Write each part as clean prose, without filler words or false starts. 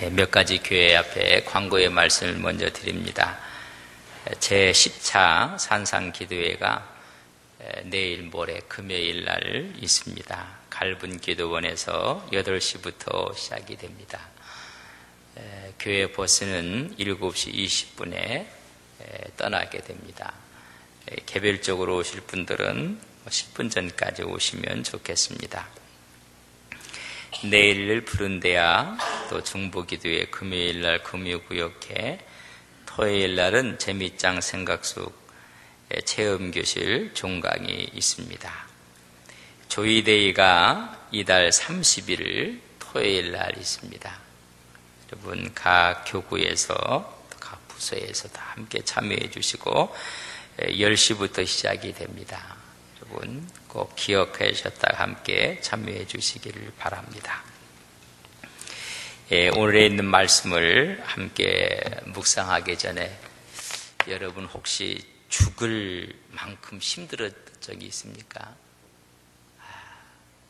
몇 가지 교회 앞에 광고의 말씀을 먼저 드립니다. 제 10차 산상기도회가 내일 모레 금요일 날 있습니다. 갈분기도원에서 8시부터 시작이 됩니다. 교회 버스는 7시 20분에 떠나게 됩니다. 개별적으로 오실 분들은 10분 전까지 오시면 좋겠습니다. 내일을 부른대야 또 중보기도회 금요일날 금요구역회, 토요일날은 재미장 생각숙 체험교실 종강이 있습니다. 조이데이가 이달 30일 토요일날 있습니다. 여러분 각 교구에서 각 부서에서 다 함께 참여해 주시고 10시부터 시작이 됩니다. 여러분 꼭 기억하셨다가 함께 참여해 주시기를 바랍니다. 오늘에 있는 말씀을 함께 묵상하기 전에 여러분 혹시 죽을 만큼 힘들었던 적이 있습니까?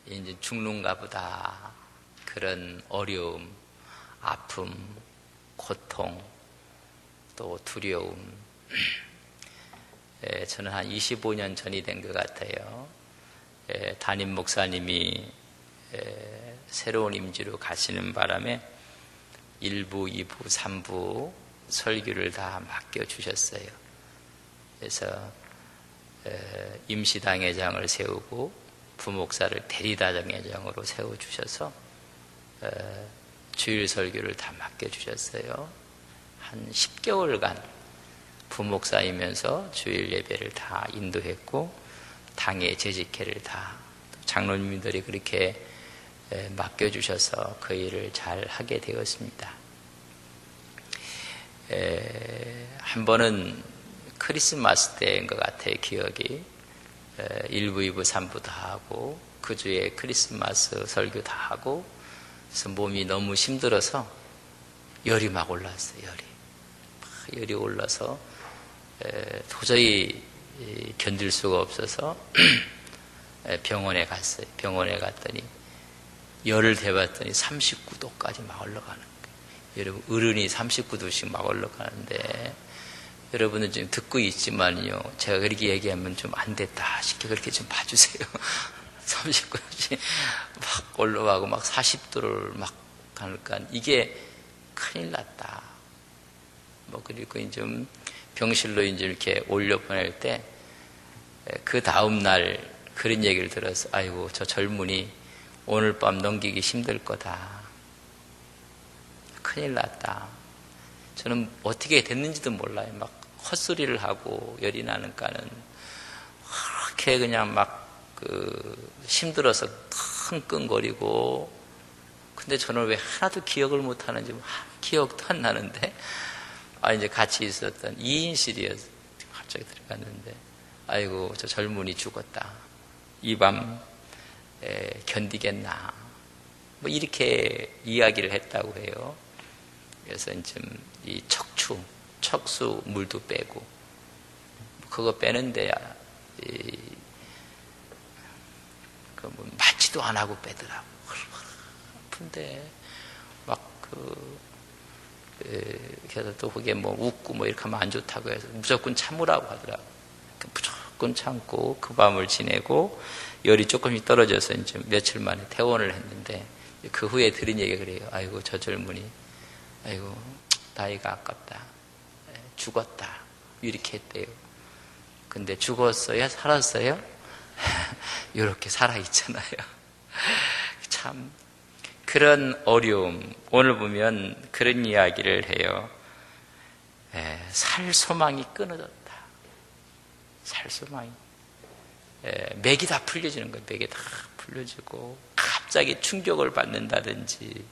이제 죽는가 보다 그런 어려움, 아픔, 고통, 또 두려움. 저는 한 25년 전이 된 것 같아요. 담임 목사님이 새로운 임지로 가시는 바람에 1부, 2부, 3부 설교를 다 맡겨주셨어요. 그래서 임시당회장을 세우고 부목사를 대리당회장으로 세워주셔서 주일 설교를 다 맡겨주셨어요. 한 10개월간 부목사이면서 주일 예배를 다 인도했고 당의 재직회를 다 장로님들이 그렇게 맡겨주셔서 그 일을 잘 하게 되었습니다. 한 번은 크리스마스 때인 것 같아요. 기억이 1부, 2부, 3부 다 하고 그 주에 크리스마스 설교 다 하고 그래서 몸이 너무 힘들어서 열이 막 올랐어요. 열이 올라서 도저히 견딜 수가 없어서 병원에 갔어요. 병원에 갔더니 열을 대봤더니 39도까지 막 올라가는 거예요. 여러분 어른이 39도씩 막 올라가는데 여러분은 지금 듣고 있지만요, 제가 그렇게 얘기하면 좀 안 됐다 싶게 그렇게 좀 봐주세요. 39도씩 막 올라가고 막 40도를 막 가니까 이게 큰일 났다. 그리고 이제 병실로 이제 이렇게 올려 보낼 때 그 다음 날 그런 얘기를 들어서 아이고 저 젊은이 오늘 밤 넘기기 힘들 거다. 큰일 났다. 저는 어떻게 됐는지도 몰라요. 막 헛소리를 하고 열이 나니까는 그렇게 그냥 막 힘들어서 끙끙거리고 근데 저는 왜 하나도 기억을 못 하는지 기억도 안 나는데 이제 같이 있었던 2인실이어서 갑자기 들어갔는데 아이고 저 젊은이 죽었다. 이 밤 견디겠나. 이렇게 이야기를 했다고 해요. 그래서 이제 이 척수 물도 빼고 그거 빼는데 맞지도 안 하고 빼더라고. 아픈데 그래서 또 그게 웃고 이렇게 하면 안 좋다고 해서 무조건 참으라고 하더라고. 무조건 참고 그 밤을 지내고 열이 조금씩 떨어져서 이제 며칠 만에 퇴원을 했는데 그 후에 들은 얘기가 그래요. 아이고 저 젊은이 아이고 나이가 아깝다. 죽었다. 이렇게 했대요. 근데 죽었어요? 살았어요? 이렇게 살아있잖아요. 참 그런 어려움, 오늘 보면 그런 이야기를 해요. 살 소망이 끊어졌다. 살 소망이. 맥이 다 풀려지는 거예요. 맥이 다 풀려지고 갑자기 충격을 받는다든지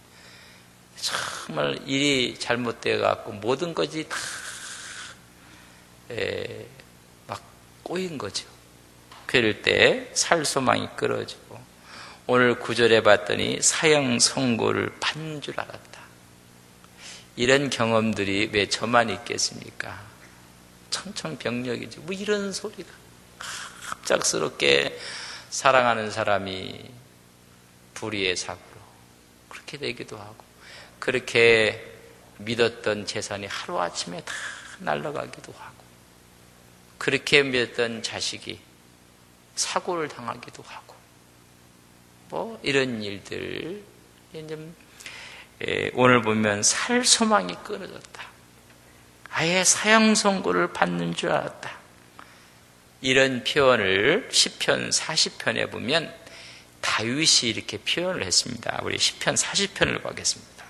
정말 일이 잘못되어 갖고 모든 것이 다 막 꼬인 거죠. 그럴 때 살 소망이 끊어지고 오늘 구절에 봤더니 사형 선고를 받는 줄 알았다. 이런 경험들이 왜 저만 있겠습니까? 천천병력이지. 이런 소리가 갑작스럽게 사랑하는 사람이 불의의 사고로 그렇게 되기도 하고 그렇게 믿었던 재산이 하루아침에 다 날아가기도 하고, 그렇게 믿었던 자식이 사고를 당하기도 하고, 뭐 이런 일들. 오늘 보면 살 소망이 끊어졌다, 아예 사형 선고를 받는 줄 알았다, 이런 표현을 시편 40편에 보면 다윗이 이렇게 표현을 했습니다. 우리 시편 40편을 보겠습니다.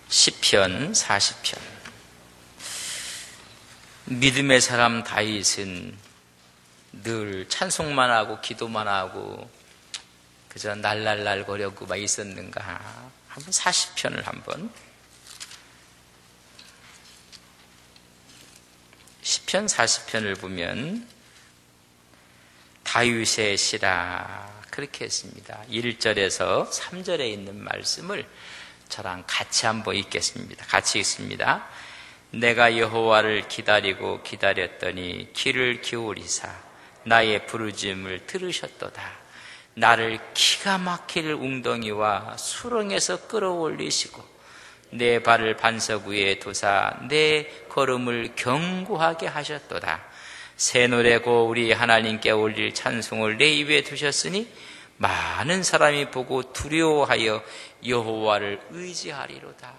시편 40편. 믿음의 사람 다윗은 늘 찬송만 하고 기도만 하고 그저 날날날 거려고 막 있었는가? 한번 40편을 한번. 시편 40편을 보면 다윗의 시라 그렇게 했습니다. 1절에서 3절에 있는 말씀을 저랑 같이 한번 읽겠습니다. 같이 읽습니다. 내가 여호와를 기다리고 기다렸더니 귀를 기울이사 나의 부르짖음을 들으셨도다. 나를 기가 막힐 웅덩이와 수렁에서 끌어올리시고 내 발을 반석 위에 두사 내 걸음을 견고하게 하셨도다. 새 노래고 우리 하나님께 올릴 찬송을 내 입에 두셨으니 많은 사람이 보고 두려워하여 여호와를 의지하리로다.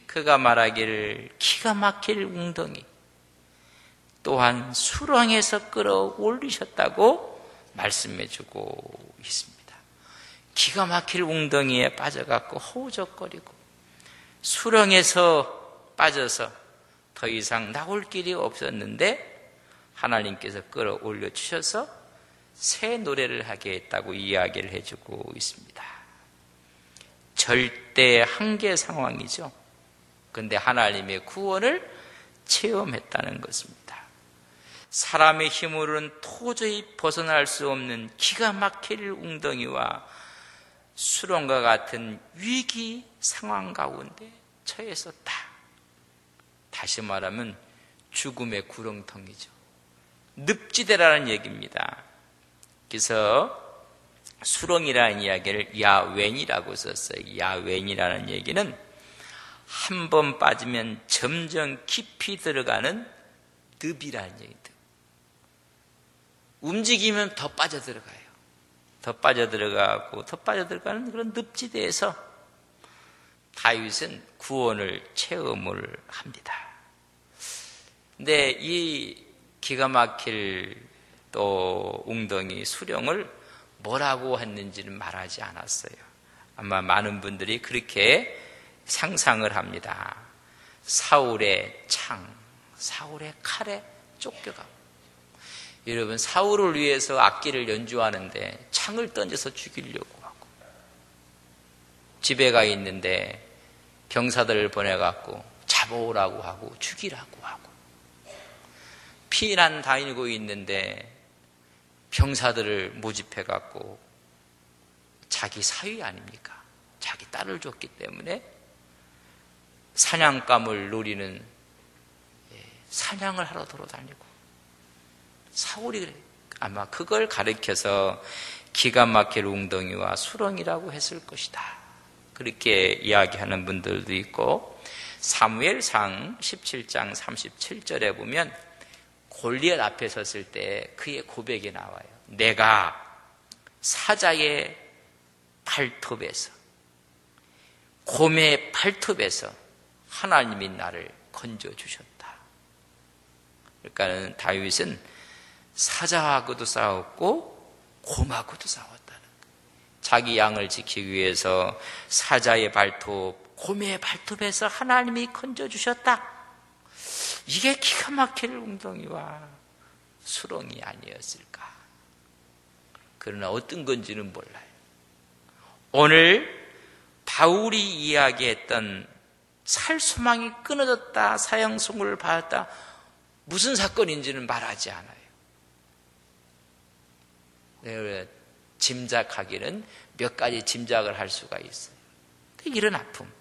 그가 말하기를 기가 막힐 웅덩이 또한 수렁에서 끌어올리셨다고 말씀해주고 있습니다. 기가 막힐 웅덩이에 빠져갖고 허우적거리고 수렁에서 빠져서 더 이상 나올 길이 없었는데 하나님께서 끌어올려 주셔서 새 노래를 하게 했다고 이야기를 해주고 있습니다. 절대 한계 상황이죠. 그런데 하나님의 구원을 체험했다는 것입니다. 사람의 힘으로는 도저히 벗어날 수 없는 기가 막힐 웅덩이와 수렁과 같은 위기 상황 가운데 처했었다. 다시 말하면 죽음의 구렁텅이죠. 늪지대라는 얘기입니다. 그래서 수렁이라는 이야기를 야웬이라고 썼어요. 야웬이라는 얘기는 한 번 빠지면 점점 깊이 들어가는 늪이라는 얘기죠. 움직이면 더 빠져들어가요. 더 빠져들어가고 더 빠져들어가는 그런 늪지대에서 다윗은 구원을 체험을 합니다. 근데 이 기가 막힐 또 웅덩이 수령을 뭐라고 했는지는 말하지 않았어요. 아마 많은 분들이 그렇게 상상을 합니다. 사울의 창, 사울의 칼에 쫓겨가고. 여러분, 사울을 위해서 악기를 연주하는데 창을 던져서 죽이려고 하고, 집에 가 있는데 병사들을 보내갖고 잡아오라고 하고 죽이라고 하고, 피난 다니고 있는데 병사들을 모집해갖고 자기 사위 아닙니까? 자기 딸을 줬기 때문에 사냥감을 노리는 사냥을 하러 돌아다니고, 사울이 아마 그걸 가리켜서 기가 막힐 웅덩이와 수렁이라고 했을 것이다. 그렇게 이야기하는 분들도 있고, 사무엘상 17장 37절에 보면 골리앗 앞에 섰을 때 그의 고백이 나와요. 내가 사자의 발톱에서, 곰의 발톱에서 하나님이 나를 건져주셨다. 그러니까 다윗은 사자하고도 싸웠고 곰하고도 싸웠다는 거예요. 자기 양을 지키기 위해서 사자의 발톱, 곰의 발톱에서 하나님이 건져주셨다. 이게 기가 막힐 웅덩이와 수렁이 아니었을까. 그러나 어떤 건지는 몰라요. 오늘 바울이 이야기했던 살 소망이 끊어졌다, 사형 선고를 받았다, 무슨 사건인지는 말하지 않아요. 짐작하기는 몇 가지 짐작을 할 수가 있어요. 이런 아픔,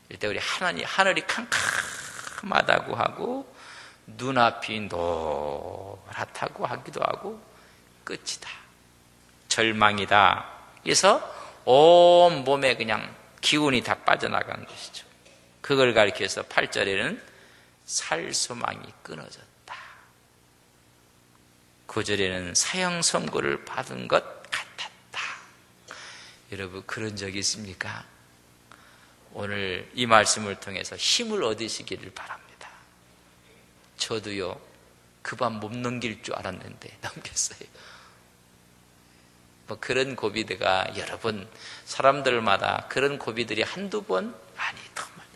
일단 우리 하늘이 캄캄하다고 하고 눈앞이 노랗다고 하기도 하고 끝이다, 절망이다. 그래서 온 몸에 그냥 기운이 다 빠져나간 것이죠. 그걸 가리켜서 8절에는 살소망이 끊어졌다. 9절에는 사형 선고를 받은 것 같았다. 여러분, 그런 적이 있습니까? 오늘 이 말씀을 통해서 힘을 얻으시기를 바랍니다. 저도요, 그 밤 못 넘길 줄 알았는데 넘겼어요. 뭐 그런 고비대가 여러분, 사람들마다 그런 고비들이 한두 번, 아니 더 많이.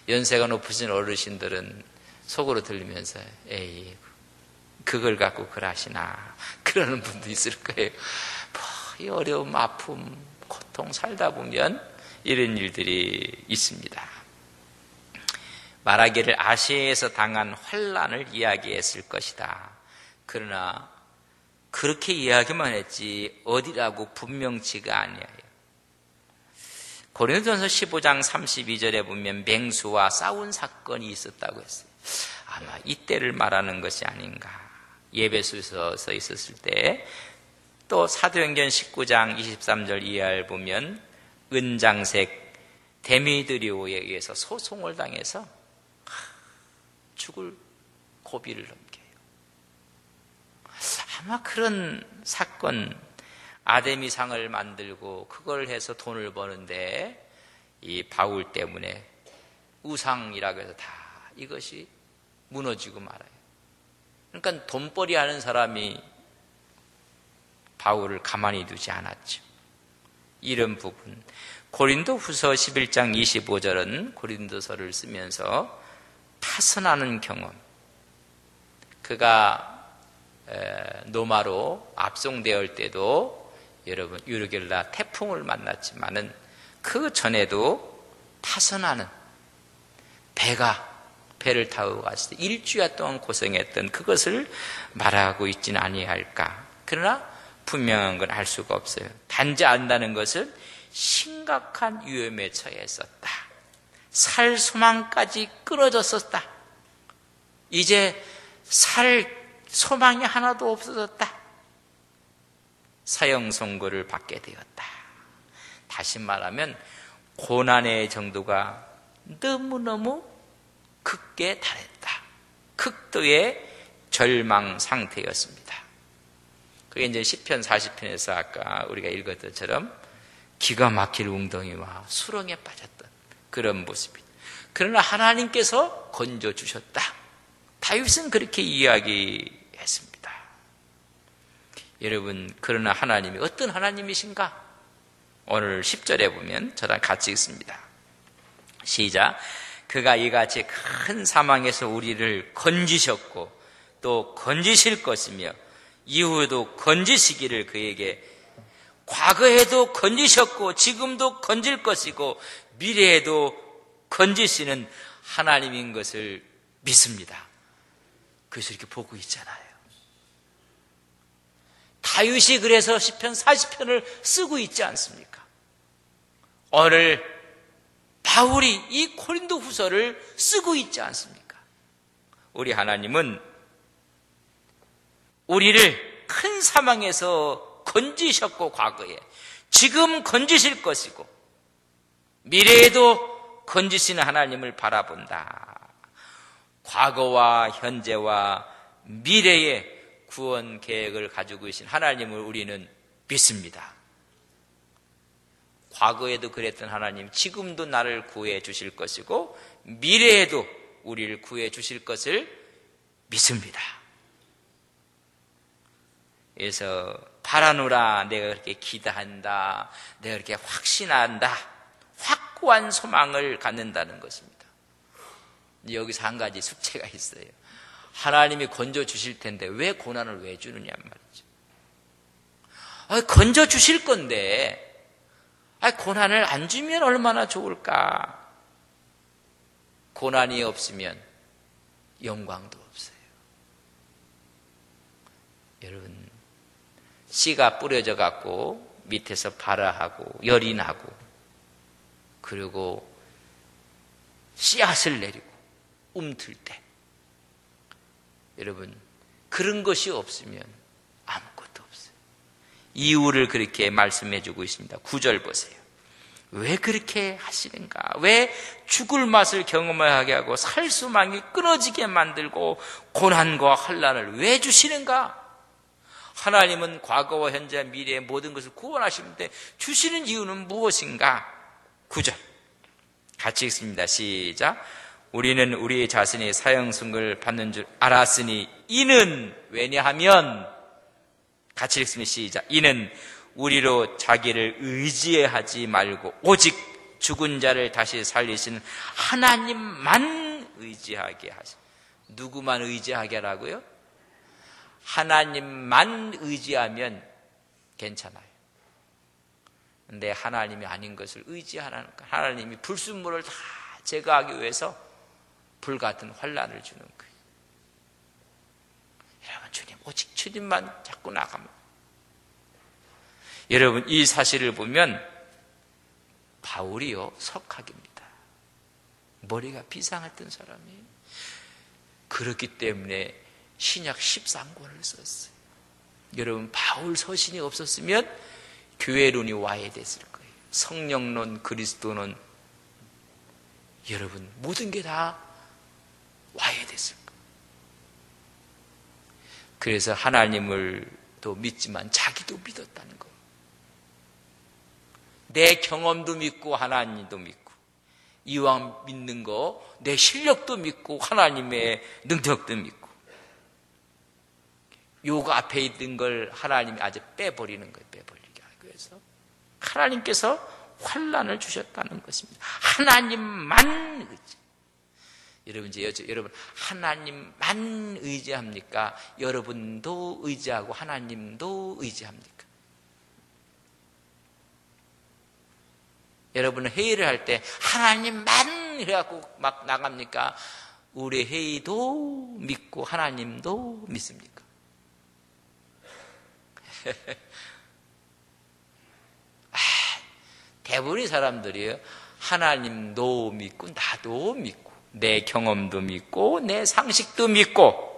연세가 높으신 어르신들은 속으로 들리면서 에이, 그걸 갖고 그러시나, 그러는 분도 있을 거예요. 뭐, 이 어려움, 아픔, 고통 살다 보면 이런 일들이 있습니다. 말하기를 아시아에서 당한 환난을 이야기했을 것이다. 그러나 그렇게 이야기만 했지 어디라고 분명치가 아니에요. 고린도전서 15장 32절에 보면 맹수와 싸운 사건이 있었다고 했어요. 아마 이때를 말하는 것이 아닌가. 예배소서 있었을 때, 또 사도행전 19장 23절 이하를 보면 은장색 데미드리오에 의해서 소송을 당해서 죽을 고비를 넘겨요. 아마 그런 사건, 아데미상을 만들고 그걸 해서 돈을 버는데 이 바울 때문에 우상이라고 해서 다 이것이 무너지고 말아요. 그러니까 돈벌이 하는 사람이 바울을 가만히 두지 않았죠. 이런 부분, 고린도후서 11장 25절은 고린도서를 쓰면서 파선하는 경험, 그가 노마로 압송되었을 때도 여러분 유르겔라 태풍을 만났지만은 그 전에도 파선하는 배를 타고 갔을 때 일주일 동안 고생했던 그것을 말하고 있지는 아니할까. 그러나 분명한 건 알 수가 없어요. 단지 안다는 것은 심각한 위험에 처했었다. 살 소망까지 끊어졌었다. 이제 살 소망이 하나도 없어졌다. 사형 선고를 받게 되었다. 다시 말하면 고난의 정도가 너무너무 극에 달했다. 극도의 절망 상태였습니다. 그게 이제 시편 40편에서 아까 우리가 읽었던 것처럼 기가 막힐 웅덩이와 수렁에 빠졌던 그런 모습입니다. 그러나 하나님께서 건져주셨다. 다윗은 그렇게 이야기했습니다. 여러분, 그러나 하나님이 어떤 하나님이신가? 오늘 10절에 보면 저랑 같이 읽습니다. 시작. 그가 이같이 큰 사망에서 우리를 건지셨고 또 건지실 것이며 이후에도 건지시기를 그에게 과거에도 건지셨고 지금도 건질 것이고 미래에도 건지시는 하나님인 것을 믿습니다. 그래서 이렇게 보고 있잖아요. 다윗이 그래서 시편 40편을 쓰고 있지 않습니까? 오늘 바울이 이 고린도 후서를 쓰고 있지 않습니까? 우리 하나님은 우리를 큰 사망에서 건지셨고 과거에, 지금 건지실 것이고 미래에도 건지시는 하나님을 바라본다. 과거와 현재와 미래의 구원 계획을 가지고 계신 하나님을 우리는 믿습니다. 과거에도 그랬던 하나님, 지금도 나를 구해 주실 것이고 미래에도 우리를 구해 주실 것을 믿습니다. 그래서 바라노라, 내가 그렇게 기대한다, 내가 그렇게 확신한다, 확고한 소망을 갖는다는 것입니다. 여기서 한 가지 숙제가 있어요. 하나님이 건져 주실 텐데 왜 고난을 왜 주느냐 말이죠. 건져 주실 건데 고난을 안 주면 얼마나 좋을까. 고난이 없으면 영광도 없어요. 여러분, 씨가 뿌려져 갖고 밑에서 발아하고 열이 나고 그리고 씨앗을 내리고 움틀 때, 여러분, 그런 것이 없으면 아무것도 없어요. 이유를 그렇게 말씀해 주고 있습니다. 9절 보세요. 왜 그렇게 하시는가? 왜 죽을 맛을 경험하게 하고 살수망이 끊어지게 만들고 고난과 환난을 왜 주시는가? 하나님은 과거와 현재 미래의 모든 것을 구원하시는데 주시는 이유는 무엇인가? 9절 같이 읽습니다. 시작. 우리는 우리의 자신이 사형승을 받는 줄 알았으니 이는 왜냐하면 같이 읽습니다. 시작. 이는 우리로 자기를 의지하지 말고 오직 죽은 자를 다시 살리신 하나님만 의지하게 하시. 누구만 의지하게 하라고요? 하나님만 의지하면 괜찮아요. 근데 하나님이 아닌 것을 의지하는 하나님이 불순물을 다 제거하기 위해서 불같은 환난을 주는 거예요. 여러분, 주님, 오직 주님만 자꾸 나가면. 여러분, 이 사실을 보면 바울이요, 석학입니다. 머리가 비상했던 사람이에요. 그렇기 때문에 신약 13권을 썼어요. 여러분, 바울 서신이 없었으면 교회론이 와야 됐을 거예요. 성령론, 그리스도론, 여러분, 모든 게 다 와야 됐을 거예요. 그래서 하나님을 또 믿지만 자기도 믿었다는 거예요. 내 경험도 믿고 하나님도 믿고, 이왕 믿는 거 내 실력도 믿고 하나님의 능력도 믿고, 요거 앞에 있는 걸 하나님이 아주 빼버리는 거예요. 빼버리게 하기 위해서 하나님께서 환난을 주셨다는 것입니다. 하나님만 의지. 여러분, 이제 여러분, 하나님만 의지합니까? 여러분도 의지하고 하나님도 의지합니까? 여러분은 회의를 할 때 하나님만 이래갖고 막 나갑니까? 우리 회의도 믿고 하나님도 믿습니까? 대부분의 사람들이 하나님도 믿고 나도 믿고 내 경험도 믿고 내 상식도 믿고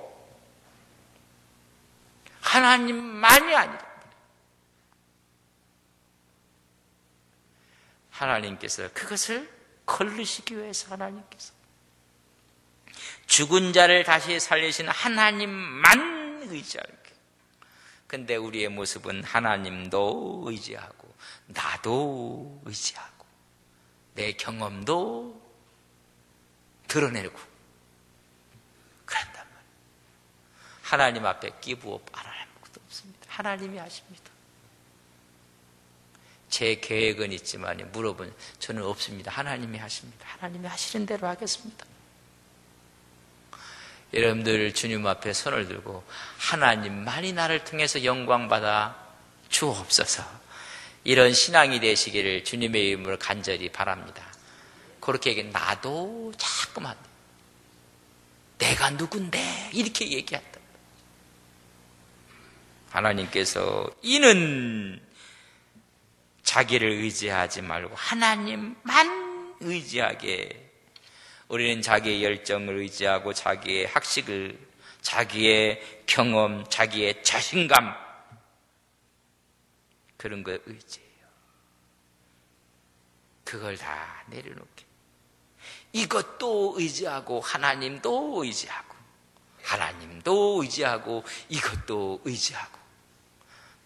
하나님만이 아니라 하나님께서 그것을 걸르시기 위해서 하나님께서 죽은 자를 다시 살리신 하나님만 의지하는 거예요. 근데 우리의 모습은 하나님도 의지하고 나도 의지하고 내 경험도 드러내고 그런단 말이에요. 하나님 앞에 기부업 안 할 것도 없습니다. 하나님이 하십니다. 제 계획은 있지만 물어보면 저는 없습니다. 하나님이 하십니다. 하나님이 하시는 대로 하겠습니다. 여러분들 주님 앞에 손을 들고 하나님만이 나를 통해서 영광받아 주옵소서, 이런 신앙이 되시기를 주님의 이름으로 간절히 바랍니다. 그렇게 얘기해. 나도 자꾸만 내가 누군데 이렇게 얘기한다. 하나님께서 이는 자기를 의지하지 말고 하나님만 의지하게. 우리는 자기의 열정을 의지하고 자기의 학식을, 자기의 경험, 자기의 자신감, 그런 거에 의지해요. 그걸 다 내려놓게. 이것도 의지하고 하나님도 의지하고 하나님도 의지하고 이것도 의지하고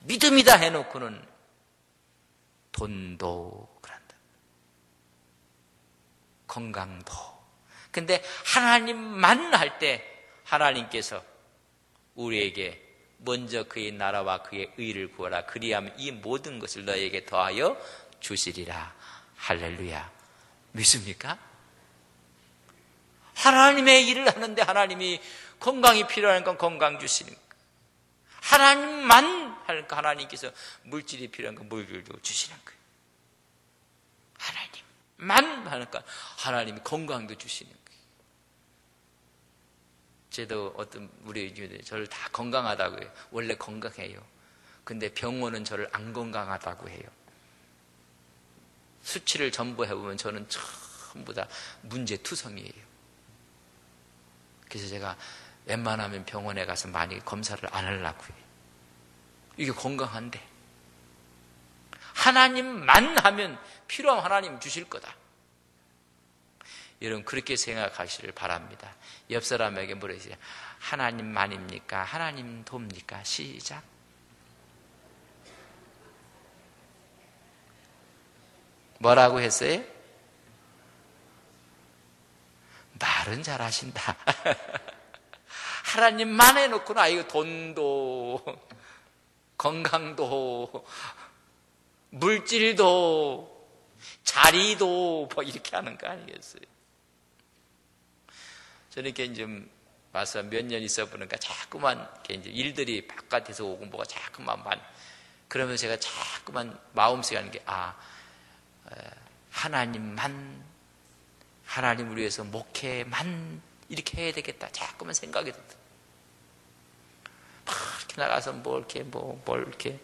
믿음이다 해놓고는 돈도 그런다. 건강도. 근데 하나님만 할 때 하나님께서 우리에게 먼저 그의 나라와 그의 의를 구하라. 그리하면 이 모든 것을 너에게 더하여 주시리라. 할렐루야. 믿습니까? 하나님의 일을 하는데 하나님이 건강이 필요한 건 건강 주시는 거예요. 하나님만 하니까 하나님께서 물질이 필요한 건 물질도 주시는 거예요. 하나님만 하니까 하나님이 건강도 주시는 거예요. 저도 어떤 우리 저를 다 건강하다고 해요. 원래 건강해요. 근데 병원은 저를 안 건강하다고 해요. 수치를 전부 해보면 저는 전부 다 문제투성이에요. 그래서 제가 웬만하면 병원에 가서 많이 검사를 안 하려고 해요. 이게 건강한데 하나님만 하면 필요하면 하나님 주실 거다. 여러분 그렇게 생각하시길 바랍니다. 옆 사람에게 물으세요. 하나님만입니까? 하나님 돕니까? 시작. 뭐라고 했어요? 말은 잘하신다. 하나님만 해놓고는 이거 돈도 건강도 물질도 자리도 뭐 이렇게 하는 거 아니겠어요? 저는 이렇게 좀 와서 몇 년 있어 보니까 자꾸만 이렇게 이제 일들이 바깥에서 오고 뭐가 자꾸만 그러면서 제가 자꾸만 마음속에 하는 게 하나님만 하나님을 위해서 목회만 이렇게 해야 되겠다. 자꾸만 생각이 들더라고요. 막 이렇게 나가서 뭘 이렇게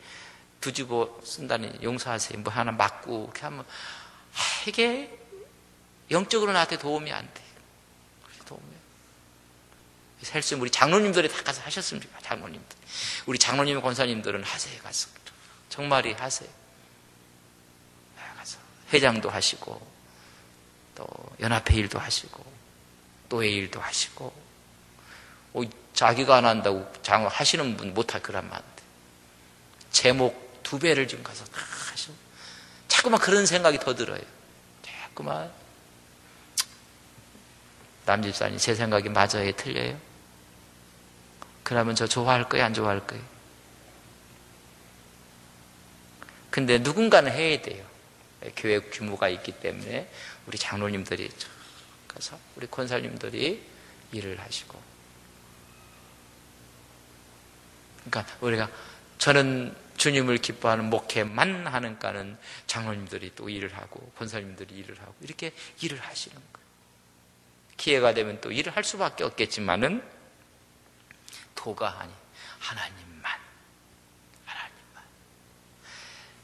두집어 쓴다니 용서하세요. 뭐 하나 맞고 이렇게 하면 이게 영적으로 나한테 도움이 안 돼요. 도움이. 헬스 우리 장로님들이 다 가서 하셨습니까? 장로님들. 우리 장로님 권사님들은 하세요. 가서 정말이 하세요. 가서 회장도 하시고 또 연합회 일도 하시고 또회 일도 하시고 자기가 안 한다고 장로 하시는 분 못할 거라면 안 돼. 제목 2배를 지금 가서 다 하시고 자꾸만 그런 생각이 더 들어요. 자꾸만 남집사님 제 생각이 맞아요? 틀려요? 그러면 저 좋아할 거예요? 안 좋아할 거예요? 근데 누군가는 해야 돼요. 교회 규모가 있기 때문에 우리 장로님들이 가서 우리 권사님들이 일을 하시고 그러니까 우리가 저는 주님을 기뻐하는 목회만 하는가는 장로님들이 또 일을 하고 권사님들이 일을 하고 이렇게 일을 하시는 거예요. 기회가 되면 또 일을 할 수밖에 없겠지만은 도가 아니 하나님만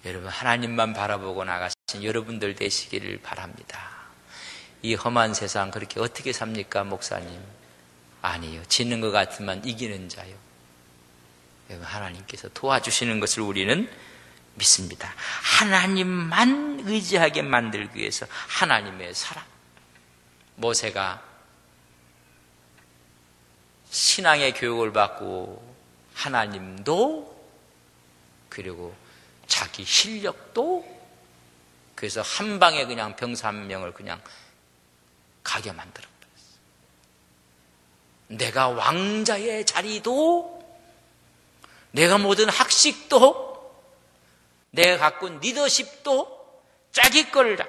여러분 하나님만 바라보고 나가신 여러분들 되시기를 바랍니다. 이 험한 세상 그렇게 어떻게 삽니까 목사님? 아니요. 지는 것 같으면 이기는 자요. 여러분 하나님께서 도와주시는 것을 우리는 믿습니다. 하나님만 의지하게 만들기 위해서 하나님의 사랑. 모세가 신앙의 교육을 받고 하나님도 그리고 자기 실력도 그래서 한 방에 그냥 병사 1명을 그냥 가게 만들어버렸어요. 내가 왕자의 자리도 내가 모든 학식도 내가 갖고 있는 리더십도 자기 걸 다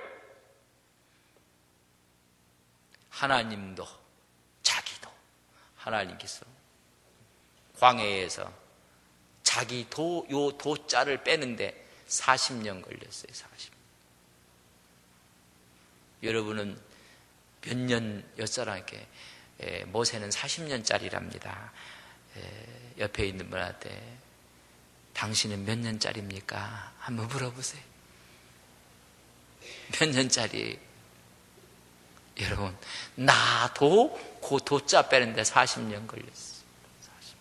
하나님도 자기도 하나님께서 광야에서 자기 요 도자를 빼는데 40년 걸렸어요. 40년. 여러분은 몇 년 옆사람에게 모세는 40년짜리랍니다. 옆에 있는 분한테 당신은 몇 년짜리입니까? 한번 물어보세요. 몇 년짜리? 여러분 나도 그 도자 빼는데 40년 걸렸어요. 40년.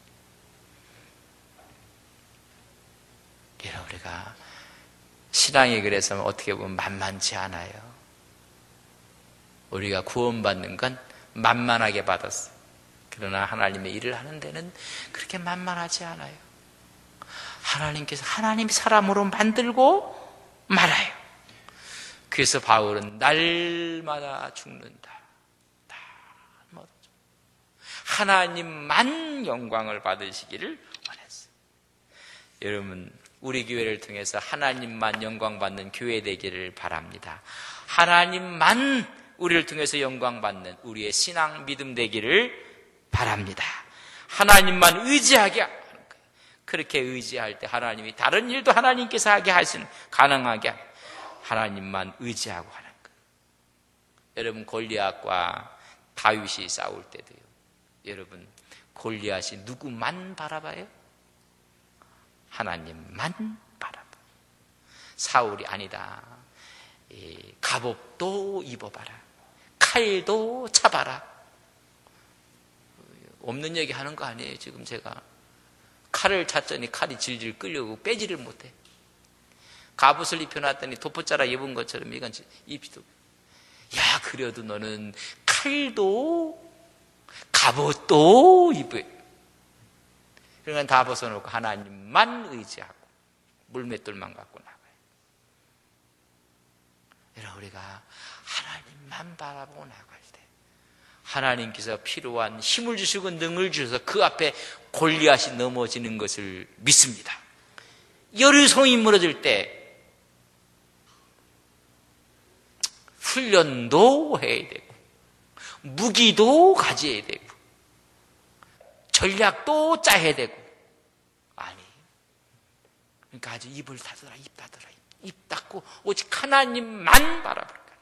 여러분 우리가 신앙이 그래서 어떻게 보면 만만치 않아요. 우리가 구원받는 건 만만하게 받았어요. 그러나 하나님의 일을 하는 데는 그렇게 만만하지 않아요. 하나님께서 하나님이 사람으로 만들고 말아요. 그래서 바울은 날마다 죽는다. 하나님만 영광을 받으시기를 원했어요. 여러분 우리 교회를 통해서 하나님만 영광 받는 교회 되기를 바랍니다. 하나님만 우리를 통해서 영광 받는 우리의 신앙 믿음 되기를 바랍니다. 하나님만 의지하게 하는 거예요. 그렇게 의지할 때 하나님이 다른 일도 하나님께서 하게 하시는 가능하게 하나님만 의지하고 하는 거예요. 여러분 골리앗과 다윗이 싸울 때도요. 여러분 골리앗이 누구만 바라봐요? 하나님만 바라봐. 사울이 아니다. 갑옷도 입어봐라. 칼도 차봐라. 없는 얘기 하는 거 아니에요. 지금 제가 칼을 찼더니 칼이 질질 끌려고 빼지를 못해. 갑옷을 입혀놨더니 도포자락 입은 것처럼 이건 입지도. 야, 그래도 너는 칼도 갑옷도 입어. 그러니까 다 벗어놓고 하나님만 의지하고 물맷돌만 갖고 나가요. 여러분, 우리가 하나님만 바라보고 나갈 때 하나님께서 필요한 힘을 주시고 능을 주셔서 그 앞에 골리앗이 넘어지는 것을 믿습니다. 여리송이 무너질 때 훈련도 해야 되고 무기도 가져야 되고 전략도 짜야 되고. 아니, 그러니까 아주 입을 닫아라, 입 닫아라, 입 닫고 오직 하나님만 바라볼 거야.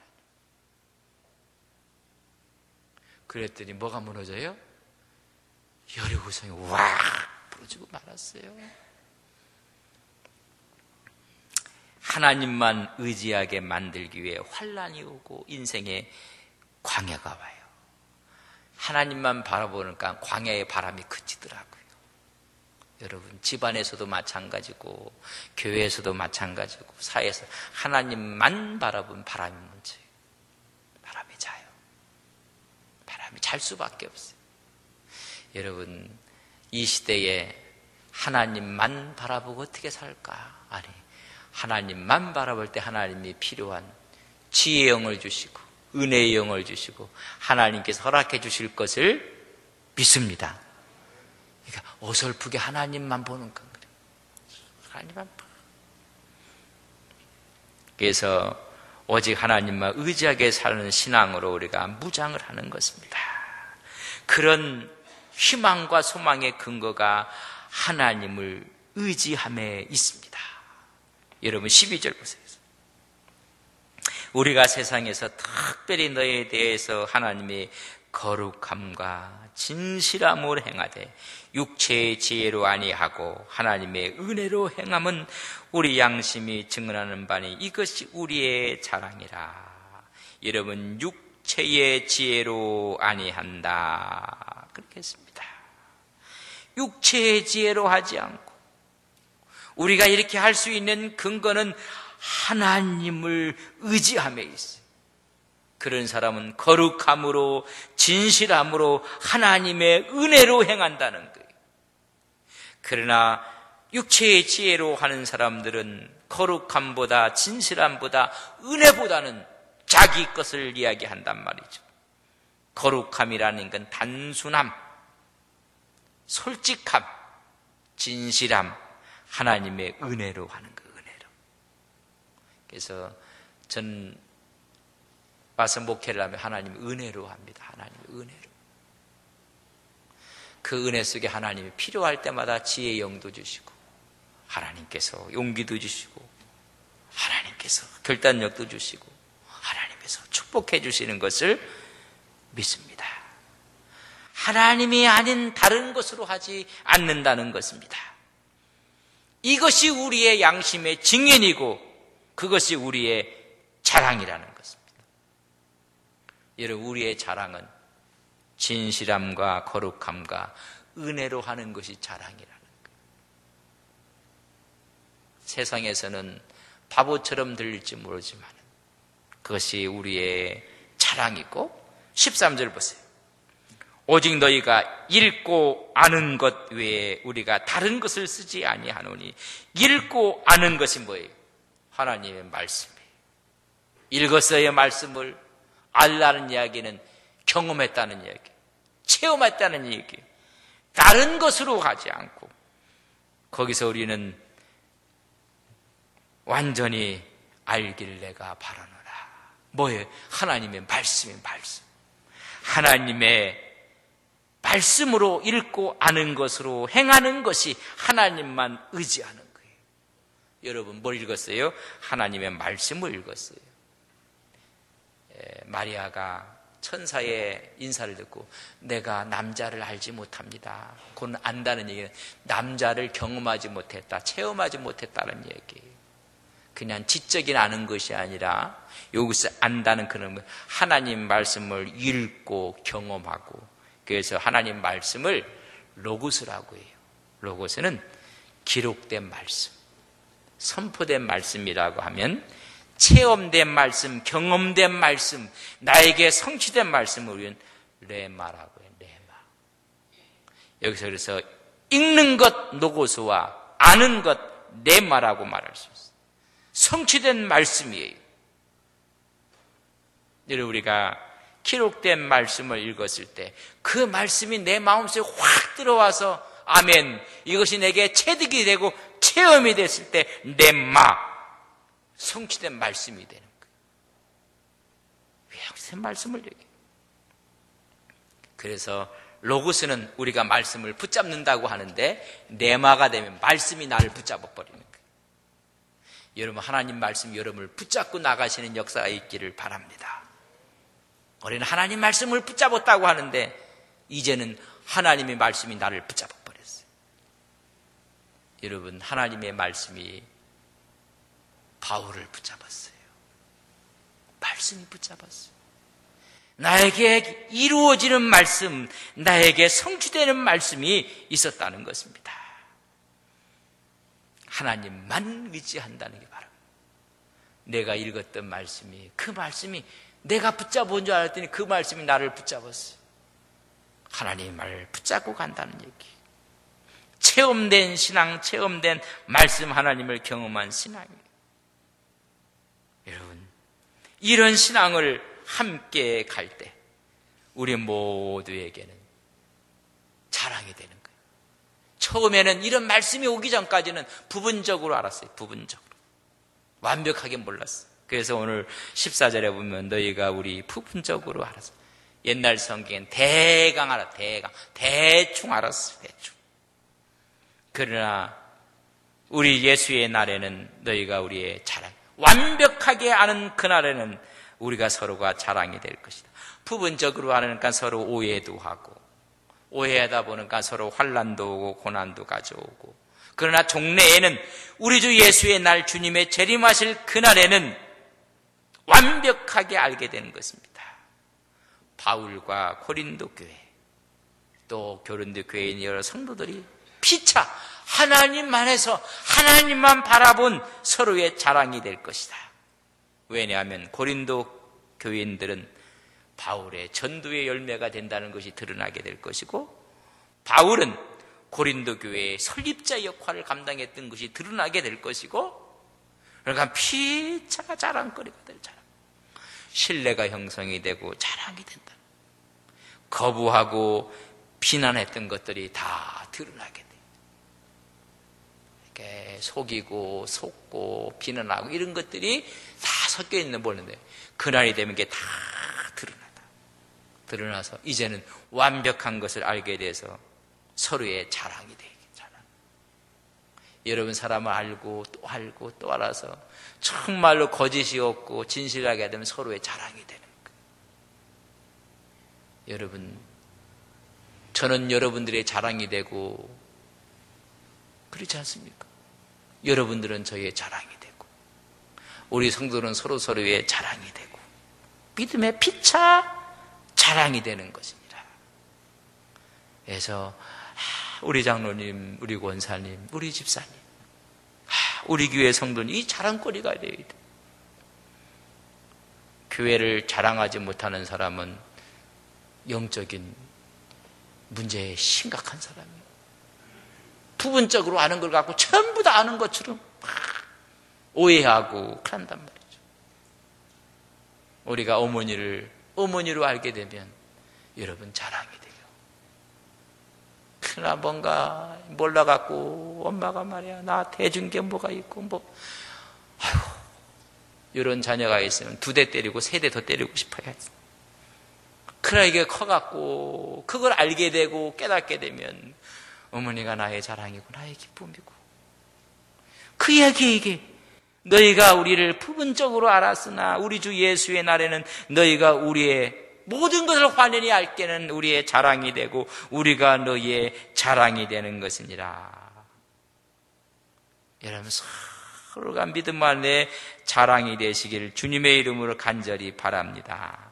그랬더니 뭐가 무너져요? 여리고성이 와 부러지고 말았어요. 하나님만 의지하게 만들기 위해 환난이 오고 인생에 광야가 와요. 하나님만 바라보니까 광야의 바람이 그치더라고요. 여러분, 집안에서도 마찬가지고 교회에서도 마찬가지고 사회에서 하나님만 바라보면 바람이 멈춰요. 바람이 자요. 바람이 잘 수밖에 없어요. 여러분, 이 시대에 하나님만 바라보고 어떻게 살까? 아니, 하나님만 바라볼 때 하나님이 필요한 지혜의 영을 주시고 은혜의 영을 주시고 하나님께서 허락해 주실 것을 믿습니다. 그러니까 어설프게 하나님만 보는 건 그래요. 하나님만 봐. 그래서 오직 하나님만 의지하게 사는 신앙으로 우리가 무장을 하는 것입니다. 그런 희망과 소망의 근거가 하나님을 의지함에 있습니다. 여러분 12절 보세요. 우리가 세상에서 특별히 너에 대해서 하나님의 거룩함과 진실함을 행하되 육체의 지혜로 아니하고 하나님의 은혜로 행함은 우리 양심이 증언하는 바니 이것이 우리의 자랑이라. 여러분, 육체의 지혜로 아니한다 그렇게 했습니다. 육체의 지혜로 하지 않고 우리가 이렇게 할 수 있는 근거는 하나님을 의지함에 있어요. 그런 사람은 거룩함으로 진실함으로 하나님의 은혜로 행한다는 거예요. 그러나 육체의 지혜로 하는 사람들은 거룩함보다 진실함보다 은혜보다는 자기 것을 이야기한단 말이죠. 거룩함이라는 건 단순함, 솔직함, 진실함, 하나님의 은혜로 하는 거예요. 은혜로. 그래서 전 와서 목회를 하면 하나님 은혜로 합니다. 하나님 은혜로. 그 은혜 속에 하나님이 필요할 때마다 지혜의 영도 주시고 하나님께서 용기도 주시고 하나님께서 결단력도 주시고 하나님께서 축복해 주시는 것을 믿습니다. 하나님이 아닌 다른 것으로 하지 않는다는 것입니다. 이것이 우리의 양심의 증인이고 그것이 우리의 자랑이라는 것입니다. 여러분, 우리의 자랑은 진실함과 거룩함과 은혜로 하는 것이 자랑이라는 거예요. 세상에서는 바보처럼 들릴지 모르지만 그것이 우리의 자랑이고 13절 보세요. 오직 너희가 읽고 아는 것 외에 우리가 다른 것을 쓰지 아니하노니. 읽고 아는 것이 뭐예요? 하나님의 말씀이에요. 읽었어요. 말씀을 알라는 이야기는 경험했다는 이야기, 체험했다는 얘기. 다른 것으로 가지 않고 거기서 우리는 완전히 알길 내가 바라노라. 뭐예요? 하나님의 말씀의 말씀. 하나님의 말씀으로 읽고 아는 것으로 행하는 것이 하나님만 의지하는 거예요. 여러분, 뭘 읽었어요? 하나님의 말씀을 읽었어요. 마리아가 천사의 인사를 듣고 내가 남자를 알지 못합니다. 곧 안다는 얘기는 남자를 경험하지 못했다, 체험하지 못했다는 얘기예요. 그냥 지적인 아는 것이 아니라 여기서 안다는 그런 거, 하나님 말씀을 읽고 경험하고. 그래서 하나님 말씀을 로고스라고 해요. 로고스는 기록된 말씀, 선포된 말씀이라고 하면 체험된 말씀, 경험된 말씀, 나에게 성취된 말씀을 우리는 레마라고 해요. 레마. 여기서 그래서 읽는 것 노고스와 아는 것 레마라고 말할 수 있어요. 성취된 말씀이에요. 여러분, 우리가 기록된 말씀을 읽었을 때 그 말씀이 내 마음속에 확 들어와서 아멘, 이것이 내게 체득이 되고 체험이 됐을 때 레마, 성취된 말씀이 되는 거예요. 왜 항상 말씀을 얘기해요? 그래서 로고스는 우리가 말씀을 붙잡는다고 하는데 레마가 되면 말씀이 나를 붙잡아 버리는 거예요. 여러분, 하나님 말씀 여러분을 붙잡고 나가시는 역사가 있기를 바랍니다. 우리는 하나님 말씀을 붙잡았다고 하는데 이제는 하나님의 말씀이 나를 붙잡아 버렸어요. 여러분, 하나님의 말씀이 바울을 붙잡았어요. 말씀이 붙잡았어요. 나에게 이루어지는 말씀, 나에게 성취되는 말씀이 있었다는 것입니다. 하나님만 의지한다는 게 바로 내가 읽었던 말씀이, 그 말씀이 내가 붙잡은 줄 알았더니 그 말씀이 나를 붙잡았어요. 하나님의 말을 붙잡고 간다는 얘기. 체험된 신앙, 체험된 말씀, 하나님을 경험한 신앙이에요. 여러분, 이런 신앙을 함께 갈 때 우리 모두에게는 자랑이 되는 거예요. 처음에는 이런 말씀이 오기 전까지는 부분적으로 알았어요. 부분적으로. 완벽하게 몰랐어요. 그래서 오늘 14절에 보면 너희가 우리 부분적으로 알았어. 옛날 성경엔 대강 알아, 대충 알았어, 대충. 그러나 우리 예수의 날에는 너희가 우리의 자랑, 완벽하게 아는 그날에는 우리가 서로가 자랑이 될 것이다. 부분적으로 아니까 서로 오해도 하고, 오해하다 보니까 서로 환난도 오고 고난도 가져오고, 그러나 종래에는 우리 주 예수의 날, 주님의 재림하실 그날에는 완벽하게 알게 되는 것입니다. 바울과 고린도 교회, 또 고린도 교회에 있는 여러 성도들이 피차 하나님 안에서 하나님만 바라본 서로의 자랑이 될 것이다. 왜냐하면 고린도 교인들은 바울의 전도의 열매가 된다는 것이 드러나게 될 것이고, 바울은 고린도 교회의 설립자 역할을 감당했던 것이 드러나게 될 것이고, 그러니까 피차가 자랑거리가 될 자랑, 신뢰가 형성이 되고 자랑이 된다. 거부하고 비난했던 것들이 다 드러나게 돼. 이렇게 속이고 속고 비난하고 이런 것들이 다 섞여 있는 보는데, 그날이 되면 게 다 드러나서 이제는 완벽한 것을 알게 돼서 서로의 자랑이 되게. 자랑. 여러분, 사람을 알고 또 알아서 정말로 거짓이 없고 진실하게 되면 서로의 자랑이 되는 거예요. 여러분, 저는 여러분들의 자랑이 되고 그렇지 않습니까? 여러분들은 저의 자랑이 되고 우리 성도는 서로의 자랑이 되고 믿음의 피차 자랑이 되는 것입니다. 그래서 우리 장로님, 우리 권사님, 우리 집사님, 우리 교회 성도는 이 자랑거리가 되어야 돼. 교회를 자랑하지 못하는 사람은 영적인 문제에 심각한 사람이에요. 부분적으로 아는 걸 갖고 전부 다 아는 것처럼 오해하고 그런단 말이죠. 우리가 어머니로 알게 되면 여러분 자랑이 돼요. 그러나 뭔가 몰라갖고 엄마가 말이야, 나 대준 게 뭐가 있고 아이고, 이런 자녀가 있으면 2대 때리고 3대 더 때리고 싶어요. 그러나 이게 커갖고 그걸 알게 되고 깨닫게 되면 어머니가 나의 자랑이고 나의 기쁨이고, 그 이야기에 너희가 우리를 부분적으로 알았으나 우리 주 예수의 날에는 너희가 우리의 모든 것을 환연히 알 때는 우리의 자랑이 되고 우리가 너희의 자랑이 되는 것이니라. 여러분, 서로가 믿음 안에 자랑이 되시기를 주님의 이름으로 간절히 바랍니다.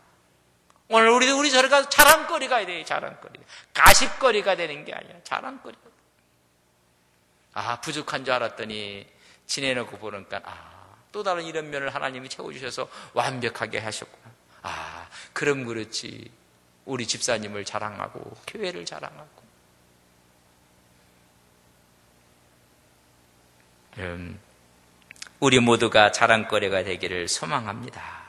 오늘 우리 서로가 자랑거리가 돼요. 자랑거리. 가십거리가 되는 게 아니라 자랑거리가. 부족한 줄 알았더니 지내놓고 보니까 또 다른 이런 면을 하나님이 채워주셔서 완벽하게 하셨구나. 그럼 그렇지. 우리 집사님을 자랑하고 교회를 자랑하고. 우리 모두가 자랑거리가 되기를 소망합니다.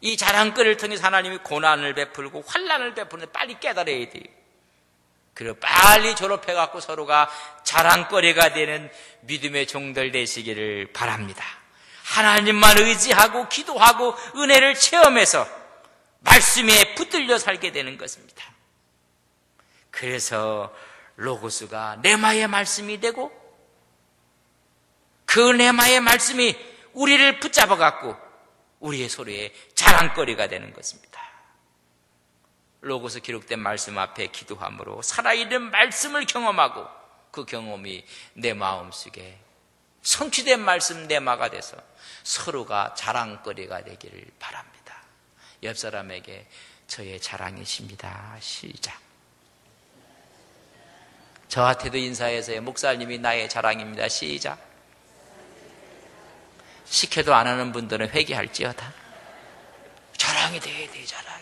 이 자랑거리를 통해서 하나님이 고난을 베풀고 환난을 베푸는데 빨리 깨달아야 돼요. 그리고 빨리 졸업해갖고 서로가 자랑거리가 되는 믿음의 종들 되시기를 바랍니다. 하나님만 의지하고 기도하고 은혜를 체험해서 말씀에 붙들려 살게 되는 것입니다. 그래서 로고스가 네마의 말씀이 되고 그 네마의 말씀이 우리를 붙잡아갖고 우리의 소리에 자랑거리가 되는 것입니다. 로고스 기록된 말씀 앞에 기도함으로 살아있는 말씀을 경험하고 그 경험이 내 마음속에 성취된 말씀 네마가 돼서 서로가 자랑거리가 되기를 바랍니다. 옆 사람에게 저의 자랑이십니다. 시작. 저한테도 인사해서요. 목사님이 나의 자랑입니다. 시작. 시켜도 안 하는 분들은 회개할지어다. 자랑이 돼야 돼, 자랑이.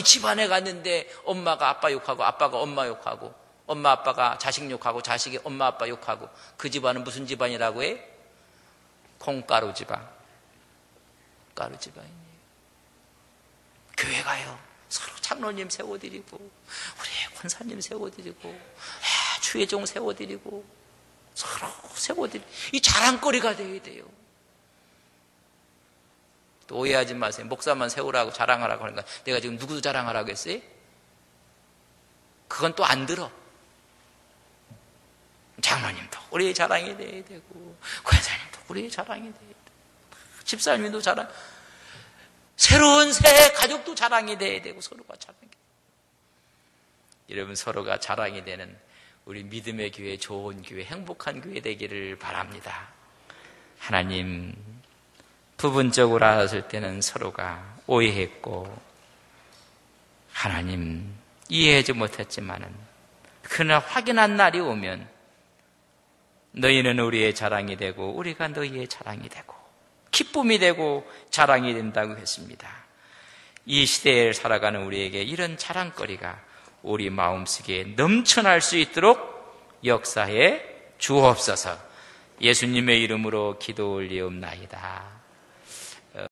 집안에 갔는데 엄마가 아빠 욕하고 아빠가 엄마 욕하고 엄마 아빠가 자식 욕하고 자식이 엄마 아빠 욕하고 그 집안은 무슨 집안이라고 해? 콩가루 집안. 가루 집안이에요. 교회 가요. 서로 장로님 세워드리고 우리 권사님 세워드리고 주의종 세워드리고 서로 세워드리고 이 자랑거리가 돼야 돼요. 또 오해하지 마세요. 목사만 세우라고 자랑하라고 하니까 내가 지금 누구도 자랑하라고 했어요? 그건 또 안 들어. 장로님도 우리의 자랑이 돼야 되고 권사님도 우리의 자랑이 돼야 되고 집사님도 자랑, 새로운 새 가족도 자랑이 돼야 되고 서로가 자랑이 돼요. 여러분 서로가 자랑이 되는 우리 믿음의 교회, 좋은 교회, 행복한 교회 되기를 바랍니다. 하나님 부분적으로 알았을 때는 서로가 오해했고 하나님 이해하지 못했지만은 그러나 확인한 날이 오면 너희는 우리의 자랑이 되고 우리가 너희의 자랑이 되고 기쁨이 되고 자랑이 된다고 했습니다. 이 시대에 살아가는 우리에게 이런 자랑거리가 우리 마음속에 넘쳐날 수 있도록 역사해 주옵소서. 예수님의 이름으로 기도 올리옵나이다.